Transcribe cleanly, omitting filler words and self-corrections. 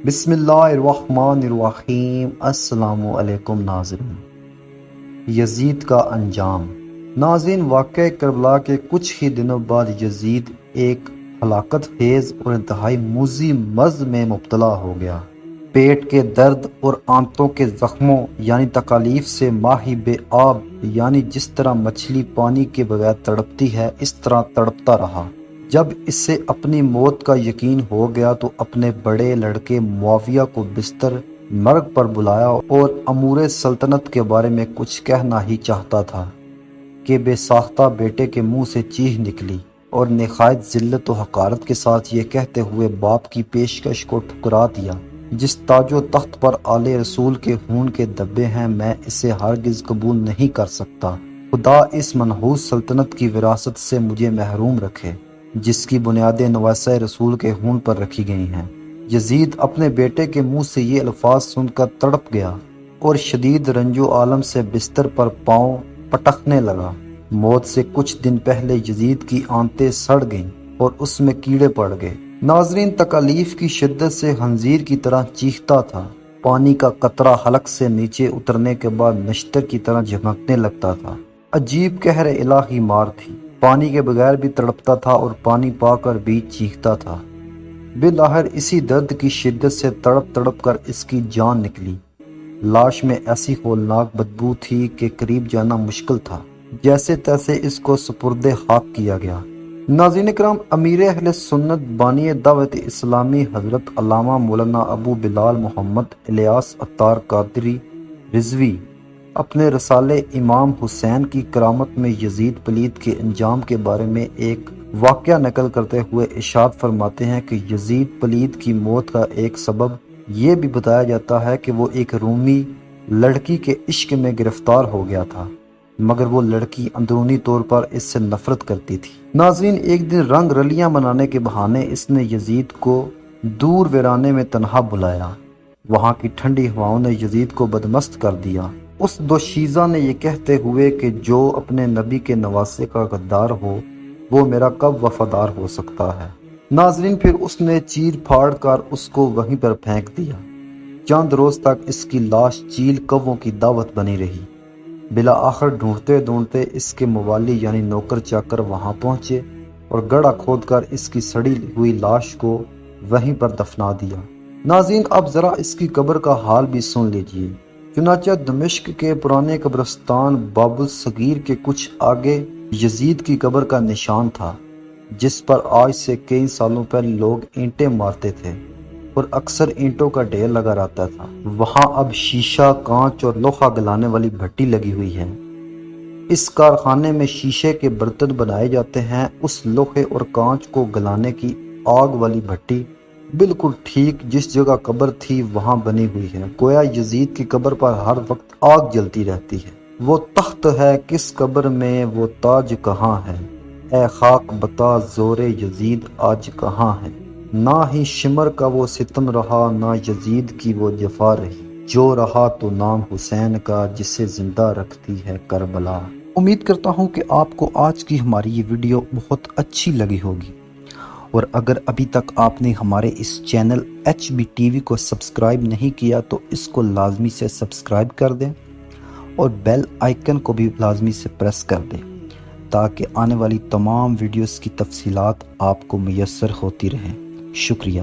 بسم اللہ الرحمن الرحیم۔ السلام علیکم ناظرین۔ یزید کا انجام۔ ناظرین، واقعہ کربلا کے کچھ ہی دنوں بعد یزید ایک ہلاکت خیز اور انتہائی موذی مرض میں مبتلا ہو گیا۔ پیٹ کے درد اور آنتوں کے زخموں یعنی تکالیف سے ماہی بے آب یعنی جس طرح مچھلی پانی کے بغیر تڑپتی ہے اس طرح تڑپتا رہا۔ جب اس سے اپنی موت کا یقین ہو گیا تو اپنے بڑے لڑکے معاویہ کو بستر مرگ پر بلایا اور امور سلطنت کے بارے میں کچھ کہنا ہی چاہتا تھا کہ بے ساختہ بیٹے کے منہ سے چیخ نکلی اور نہایت ذلت و حقارت کے ساتھ یہ کہتے ہوئے باپ کی پیشکش کو ٹھکرا دیا، جس تاج و تخت پر آل رسول کے خون کے دھبے ہیں میں اسے ہرگز قبول نہیں کر سکتا۔ خدا اس منحوس سلطنت کی وراثت سے مجھے محروم رکھے جس کی بنیادیں نواسہ رسول کے خون پر رکھی گئی ہیں۔ یزید اپنے بیٹے کے منہ سے یہ الفاظ سن کر تڑپ گیا اور شدید رنج و عالم سے بستر پر پاؤں پٹکنے لگا۔ موت سے کچھ دن پہلے یزید کی آنتیں سڑ گئیں اور اس میں کیڑے پڑ گئے۔ ناظرین، تکالیف کی شدت سے خنزیر کی طرح چیختا تھا۔ پانی کا قطرہ حلق سے نیچے اترنے کے بعد نشتر کی طرح جھمکنے لگتا تھا۔ عجیب قہر الہی مار تھی۔ پانی کے بغیر بھی تڑپتا تھا اور پانی پا کر بھی چیختا تھا۔ بالآخر اسی درد کی شدت سے تڑپ تڑپ کر اس کی جان نکلی۔ لاش میں ایسی ہولناک بدبو تھی کہ قریب جانا مشکل تھا۔ جیسے تیسے اس کو سپرد خاک کیا گیا۔ ناظرین کرام، امیر اہل سنت بانی دعوت اسلامی حضرت علامہ مولانا ابو بلال محمد الیاس عطار قادری رضوی اپنے رسالے امام حسین کی کرامت میں یزید پلید کے انجام کے بارے میں ایک واقعہ نقل کرتے ہوئے ارشاد فرماتے ہیں کہ یزید پلید کی موت کا ایک سبب یہ بھی بتایا جاتا ہے کہ وہ ایک رومی لڑکی کے عشق میں گرفتار ہو گیا تھا، مگر وہ لڑکی اندرونی طور پر اس سے نفرت کرتی تھی۔ ناظرین، ایک دن رنگ رلیاں منانے کے بہانے اس نے یزید کو دور ویرانے میں تنہا بلایا۔ وہاں کی ٹھنڈی ہواؤں نے یزید کو بدمست کر دیا۔ اس دوشیزہ نے یہ کہتے ہوئے کہ جو اپنے نبی کے نواسے کا غدار ہو وہ میرا کب وفادار ہو سکتا ہے۔ ناظرین، پھر اس نے چیر پھاڑ کر اس کو وہیں پر پھینک دیا۔ چند روز تک اس کی لاش چیل کووں کی دعوت بنی رہی۔ بالآخر ڈھونڈتے ڈھونڈتے اس کے موالی یعنی نوکر چاکر وہاں پہنچے اور گڑھا کھود کر اس کی سڑی ہوئی لاش کو وہیں پر دفنا دیا۔ ناظرین، اب ذرا اس کی قبر کا حال بھی سن لیجئے۔ چنانچہ دمشق کے پرانے قبرستان باب الصغیر کے کچھ آگے یزید کی قبر کا نشان تھا، جس پر آج سے کئی سالوں پہلے لوگ اینٹیں مارتے تھے اور اکثر اینٹوں کا ڈھیر لگا رہتا تھا۔ وہاں اب شیشہ، کانچ اور لوہا گلانے والی بھٹی لگی ہوئی ہے۔ اس کارخانے میں شیشے کے برتن بنائے جاتے ہیں۔ اس لوہے اور کانچ کو گلانے کی آگ والی بھٹی بالکل ٹھیک جس جگہ قبر تھی وہاں بنی ہوئی ہے۔ گویا یزید کی قبر پر ہر وقت آگ جلتی رہتی ہے۔ وہ تخت ہے کس قبر میں، وہ تاج کہاں ہے، اے خاک بتا زور یزید آج کہاں ہے۔ نہ ہی شمر کا وہ ستم رہا، نہ یزید کی وہ جفا رہی، جو رہا تو نام حسین کا جسے زندہ رکھتی ہے کربلا۔ امید کرتا ہوں کہ آپ کو آج کی ہماری یہ ویڈیو بہت اچھی لگی ہوگی، اور اگر ابھی تک آپ نے ہمارے اس چینل HB TV کو سبسکرائب نہیں کیا تو اس کو لازمی سے سبسکرائب کر دیں اور بیل آئیکن کو بھی لازمی سے پریس کر دیں تاکہ آنے والی تمام ویڈیوز کی تفصیلات آپ کو میسر ہوتی رہیں۔ شکریہ۔